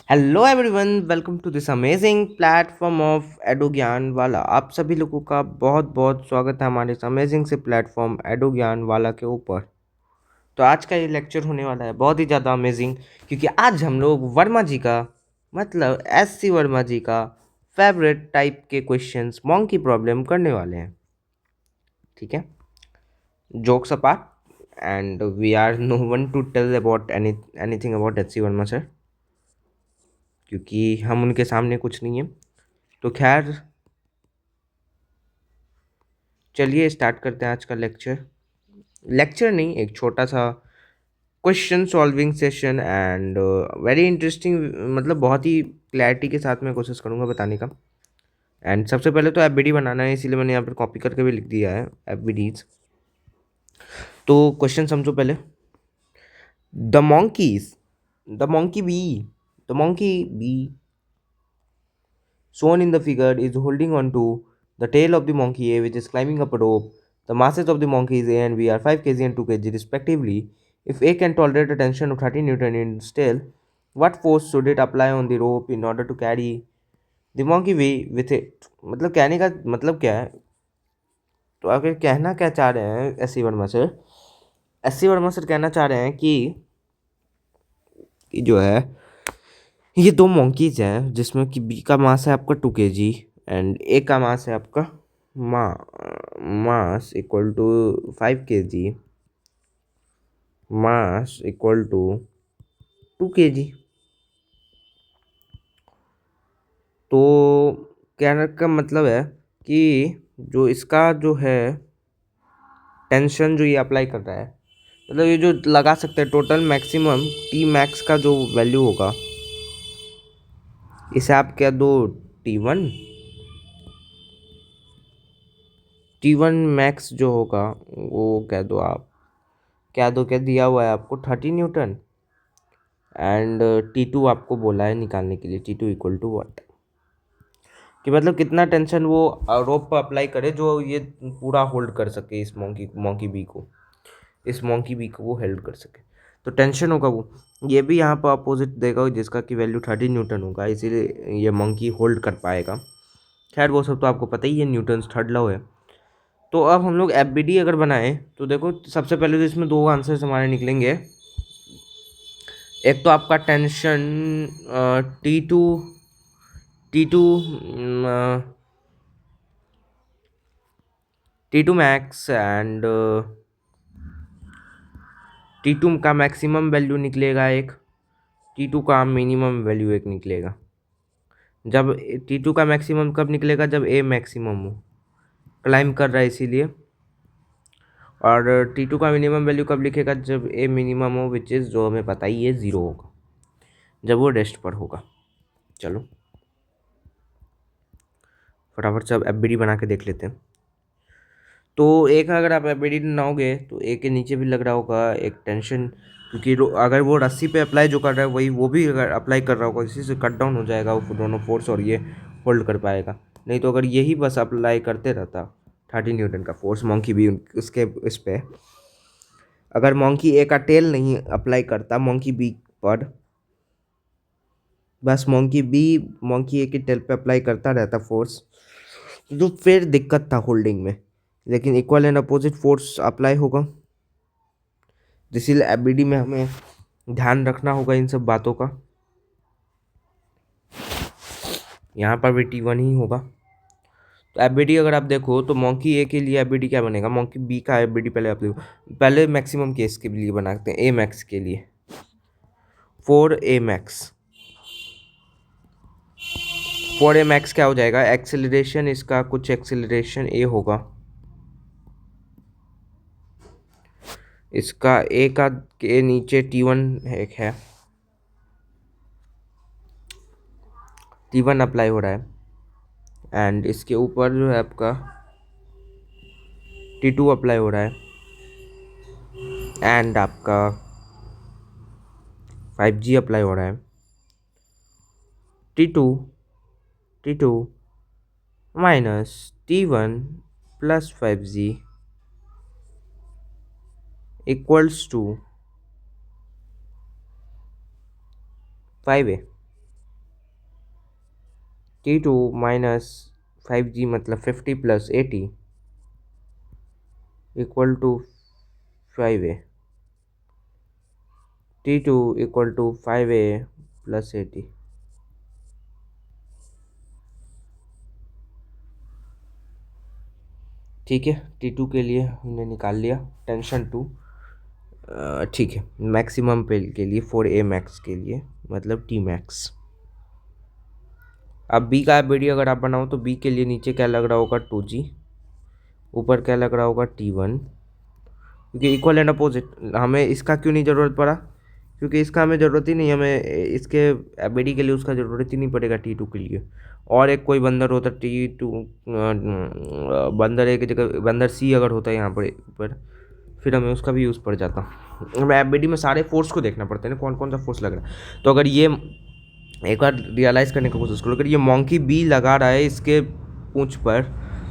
Hello everyone, welcome to this amazing platform of एडो ज्ञान वाला। आप सभी लोगों का बहुत बहुत स्वागत है हमारे इस अमेजिंग से प्लेटफॉर्म एडो ज्ञान वाला के ऊपर। तो आज का ये लेक्चर होने वाला है बहुत ही ज़्यादा अमेजिंग, क्योंकि आज हम लोग वर्मा जी का मतलब एस सी वर्मा जी का फेवरेट टाइप के क्वेश्चंस मॉन्की प्रॉब्लम करने वाले हैं। ठीक है, jokes apart, and we are no one to tell about anything about S C Verma sir, क्योंकि हम उनके सामने कुछ नहीं है। तो खैर, चलिए स्टार्ट करते हैं आज का लेक्चर। लेक्चर नहीं, एक छोटा सा question solving session, and very interesting, मतलब बहुत ही क्लैरिटी के साथ मैं कोशिश करूँगा बताने का। एंड सबसे पहले तो एफबीडी बनाना है, इसीलिए मैंने यहाँ पर कॉपी करके भी लिख दिया है एफबीडीज। तो क्वेश्चन समझो पहले। The monkeys the monkey bee the monkey bee shown in the figure is holding on to the tail of the monkey A, which is climbing up a rope. The masses of the monkeys A and B are 5 kg and 2 kg respectively. If A can tolerate a tension of 30 Newton in its tail, what force should it apply on the rope in order to carry the monkey B with it? मतलब कहने का मतलब क्या है? तो अगर कहना क्या चाह रहे हैं एस सी वर्मा सर कहना चाह रहे हैं कि जो है, ये दो monkeys हैं जिसमें कि बी का मास है आपका 2 kg एंड ए का मास है आपका मा mass equal to 5 kg, mass equal to 2 kg। तो कहने का मतलब है कि जो इसका जो है टेंशन जो ये अप्लाई कर रहा है, मतलब ये जो लगा सकते हैं टोटल मैक्सिमम टी मैक्स का जो वैल्यू होगा, इसे आप क्या दो, टी वन मैक्स जो होगा वो कह दो आप, क्या दो, क्या दिया हुआ है आपको 30 Newton, एंड T2 आपको बोला है निकालने के लिए, T2 इक्वल टू व्हाट, कि मतलब कितना टेंशन वो रोप पर अप्लाई करे जो ये पूरा होल्ड कर सके, इस मॉन्की बी को वो हेल्ड कर सके। तो टेंशन होगा वो, ये भी यहाँ पर अपोजिट देगा जिसका कि वैल्यू 30 Newton होगा, इसीलिए ये मॉन्की होल्ड कर पाएगा। खैर वो सब तो आपको पता ही है, न्यूटन्स थर्ड लॉ है। तो अब हम लोग एफ अगर बनाएं तो देखो, सबसे पहले तो इसमें दो आंसर्स हमारे निकलेंगे। एक तो आपका tension T2 T2 T2 max and T2 का मैक्सिमम वैल्यू निकलेगा एक, T2 का मिनिमम वैल्यू एक निकलेगा। जब T2 का मैक्सिमम कब निकलेगा, जब ए मैक्सिमम हो, क्लाइम कर रहा है इसीलिए। और T2 का मिनिमम वैल्यू कब लिखेगा, जब ए मिनिमम हो, विच इज़ जो हमें पता ही है 0 होगा, जब वो रेस्ट पर होगा। चलो फटाफट से अब एफ बना के देख लेते हैं। तो एक अगर आप एफ बनाओगे तो ए के नीचे भी लग रहा होगा एक टेंशन, क्योंकि अगर वो रस्सी पे अप्लाई जो कर रहा है वही वो भी अगर अप्लाई कर रहा होगा, इसी से कट डाउन हो जाएगा वो दोनों फोर्स, और ये होल्ड कर पाएगा। नहीं तो अगर यही बस अप्लाई करते रहता 30 Newton का फोर्स मॉन्की भी उसके इस पे, अगर मॉन्की ए का टेल नहीं अप्लाई करता मॉन्की बी पर, बस मॉन्की ए के टेल पे अप्लाई करता रहता फोर्स, तो फिर दिक्कत था होल्डिंग में। लेकिन equal and opposite force apply होगा, इसीलिए एबीडी में हमें ध्यान रखना होगा इन सब बातों का। यहाँ पर भी T1 ही होगा। तो एबीडी अगर आप देखो तो मॉन्की ए के लिए एबीडी क्या बनेगा, मॉन्की बी का एबीडी पहले आप देखो, पहले मैक्सिमम केस के लिए बनाते हैं, ए मैक्स के लिए 4A मैक्स। 4A मैक्स क्या हो जाएगा, एक्सेलरेशन इसका कुछ एक्सेलरेशन ए होगा, इसका ए का के नीचे T1 एक है, T1 अप्लाई हो रहा है, एंड इसके ऊपर जो है आपका T2 अप्लाई हो रहा है, एंड आपका 5G अप्लाई हो रहा है। T2 T2 minus T1 plus 5G equals to 5A। T2 माइनस 5G मतलब 50 plus 80 equal to 5A। T2 equal to 5A plus 80। ठीक है, T2 के लिए हमने निकाल लिया टेंशन टू। ठीक है, मैक्सिमम पे के लिए 4A मैक्स के लिए मतलब T मैक्स। अब B का वीडियो अगर आप बनाओ तो B के लिए नीचे क्या लग रहा होगा 2G, ऊपर क्या लग रहा होगा T1, क्योंकि इक्वल एंड अपोजिट। हमें इसका क्यों नहीं ज़रूरत पड़ा, क्योंकि इसका हमें ज़रूरत ही नहीं, हमें इसके एबीडी के लिए उसका ज़रूरत ही नहीं पड़ेगा T2 के लिए। और एक कोई बंदर होता T2, बंदर एक जगह बंदर C अगर होता है यहाँ पर फिर हमें उसका भी यूज़ पड़ जाता। हमें एबीडी में सारे फोर्स को देखना पड़ता है ना, कौन कौन सा फोर्स लग रहा है। तो अगर ये एक बार रियलाइज़ करने की कोशिश करो, अगर ये मॉन्की बी लगा रहा है इसके पूंछ पर,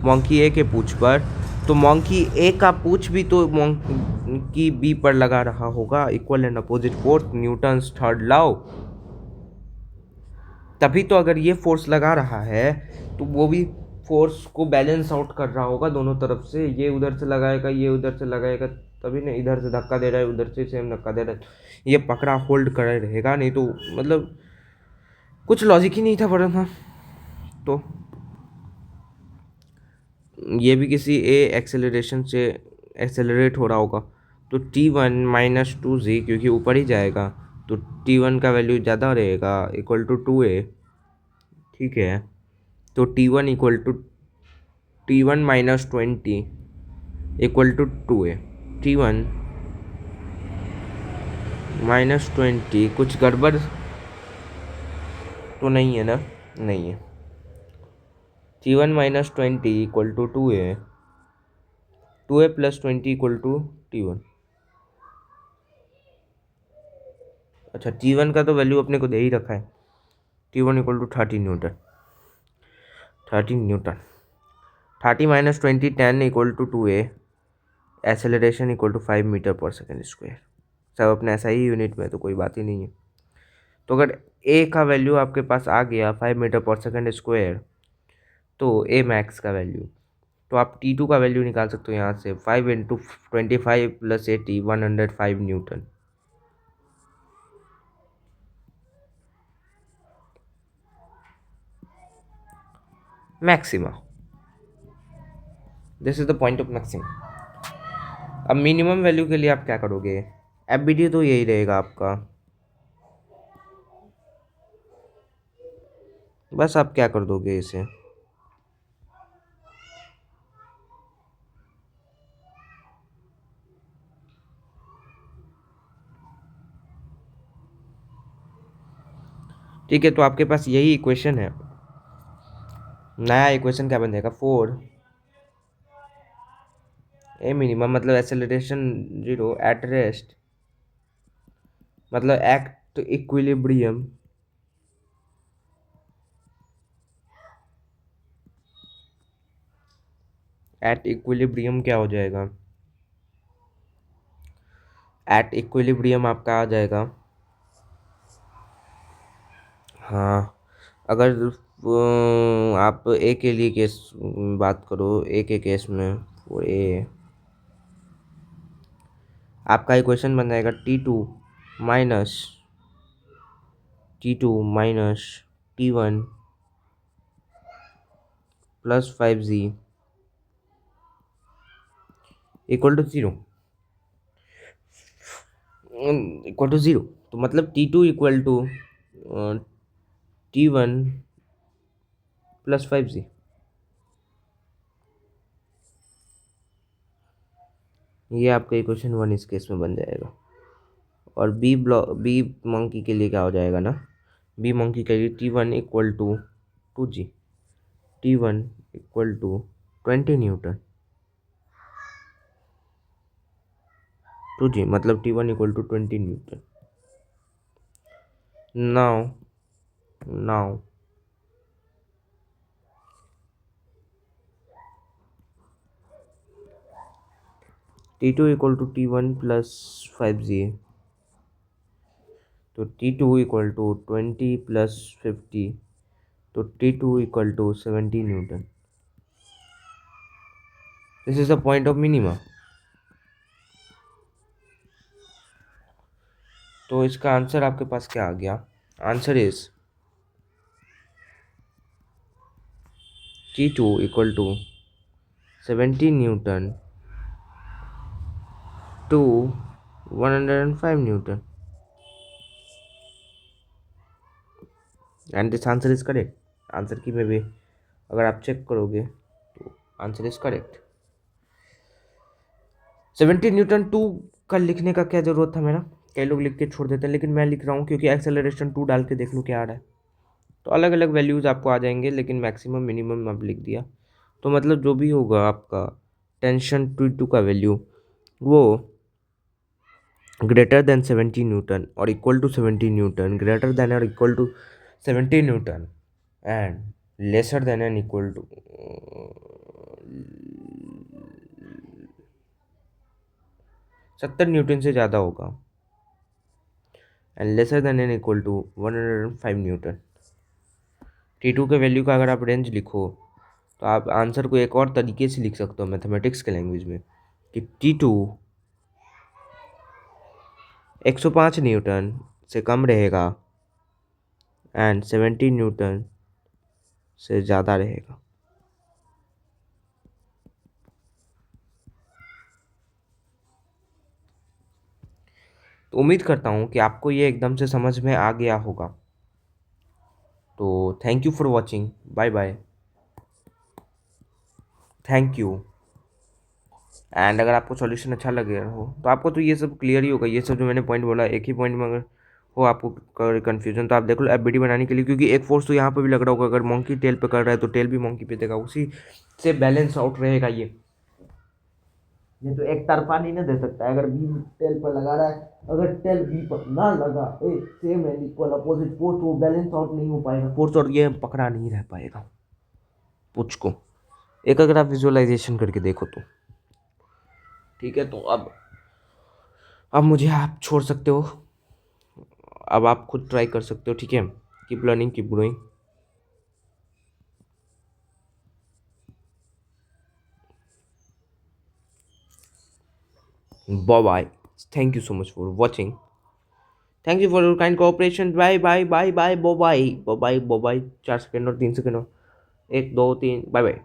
मॉन्की ए के पूंछ पर, तो मॉन्की ए का पूंछ भी तो मॉन्की बी पर लगा रहा होगा। Equal and opposite force, Newton's third law. तभी तो अगर ये फोर्स लगा रहा है तो वो भी फोर्स को बैलेंस आउट कर रहा होगा दोनों तरफ से। ये उधर से लगाएगा, ये उधर से लगाएगा, तभी ना इधर से धक्का दे रहा है, उधर से सेम धक्का दे रहा है, ये पकड़ा होल्ड कर रहेगा। नहीं तो मतलब कुछ लॉजिक ही नहीं था पढ़ा था। तो ये भी किसी ए एक्सेलरेशन से एक्सेलरेट हो रहा होगा। तो T1 - 2Z क्योंकि ऊपर ही जाएगा तो T1 का वैल्यू ज़्यादा रहेगा, इक्वल टू 2A। ठीक है, तो T1 equal to T1 - 20 equal to 2A। T1 - 20 कुछ गड़बड़ तो नहीं है ना? नहीं है। T1 - 20 equal to 2A, 2A plus 20 equal to T1। अच्छा, T1 का तो वैल्यू अपने को दे ही रखा है, T1 equal to 30 newton. 30 newton. 30 - 20 10 equal to 2A। Acceleration equal to 5 metre पर सेकेंड स्क्वायर। सब अपने ऐसा ही यूनिट में, तो कोई बात ही नहीं है। तो अगर ए का वैल्यू आपके पास आ गया 5 मीटर पर सेकेंड स्क्वायर, तो ए मैक्स का वैल्यू, तो आप T2 का वैल्यू निकाल सकते हो यहाँ से 5 × 25 plus 80 105 Newton. Maxima, this is the point of maxima. अब मिनिमम वैल्यू के लिए आप क्या करोगे? एफबीडी तो यही रहेगा आपका। बस आप क्या कर दोगे इसे, ठीक है, तो आपके पास यही इक्वेशन है। नया इक्वेशन क्या बनेगा? 4A मिनिमम मतलब एक्सेलरेशन 0 एट रेस्ट, मतलब एक्ट इक्विलिब्रियम, एट इक्विलिब्रियम क्या हो जाएगा? एट इक्विलिब्रियम आपका आ जाएगा, हाँ, अगर आप ए के लिए केस बात करो, ए के केस में वो ए आपका इक्वेशन बन जाएगा minus T2 - T1 plus 5Z equal to 0, तो मतलब T2 equal to T1 plus 5Z। ये आपका इक्वेशन 1 इस केस में बन जाएगा। और बी मंकी के लिए क्या हो जाएगा ना? बी मंकी के लिए T1 equal to 2G, T1 equal to 20 newton, 2G मतलब T1 equal to 20 newton. Now T2 equal to T1 plus 5Z, तो T2 इक्वल टू 20 प्लस 50, तो T2 equal to 70 newton. This is the point of minima. तो इसका answer आपके पास क्या आ गया? Answer is T2 equal to 70 newton to 105 newton, and this answer is correct. Answer की में भी अगर आप चेक करोगे तो answer is correct. 70 newton to का लिखने का क्या ज़रूरत था मेरा? कई लोग लिख के छोड़ देते हैं, लेकिन मैं लिख रहा हूँ क्योंकि एक्सेलरेशन 2 डाल के देख लूँ क्या आ रहा है। तो अलग अलग वैल्यूज़ आपको आ जाएंगे, लेकिन मैक्सिमम मिनिमम आप लिख दिया। तो मतलब जो भी होगा आपका टेंशन T2 का वैल्यू वो ग्रेटर देन 70 न्यूटन और equal to 70 newton, greater than और equal to 70 newton and lesser than and equal to 70 newton से ज़्यादा होगा and lesser than and equal to 105 newton. T2 के वैल्यू का अगर आप रेंज लिखो तो आप आंसर को एक और तरीके से लिख सकते हो मैथमेटिक्स के लैंग्वेज में कि T2 105 न्यूटन से कम रहेगा एंड 70 न्यूटन से ज़्यादा रहेगा। तो उम्मीद करता हूँ कि आपको ये एकदम से समझ में आ गया होगा। तो thank you for watching, bye bye, thank you. And अगर आपको सॉल्यूशन अच्छा लगे हो तो आपको तो ये सब क्लियर ही होगा। ये सब जो मैंने पॉइंट बोला, एक ही पॉइंट में अगर हो आपको कन्फ्यूजन तो आप देख लो एफबीडी बनाने के लिए, क्योंकि एक फोर्स तो यहाँ पे भी लग रहा होगा। अगर मंकी टेल पे कर रहा है तो टेल भी मंकी पे देगा, उसी से बैलेंस आउट रहेगा। ये तो एक तरफा नहीं ना दे सकता है। अगर बी टेल पर लगा रहा है, अगर टेल बी पर ना लगा, same and equal opposite force, वो बैलेंस आउट नहीं हो पाएगा फोर्स और ये पकड़ा नहीं रह पाएगा पुछ को। एक अगर आप विजुअलाइजेशन करके देखो तो ठीक है। तो अब मुझे आप छोड़ सकते हो, अब आप खुद ट्राई कर सकते हो, ठीक है। Keep learning, keep growing. Bye bye, thank you so much for watching, thank you for your kind cooperation, bye bye bye bye bye bye bye bye. 4 second और 3 सेकंड और 1 2 3, बाय बाय।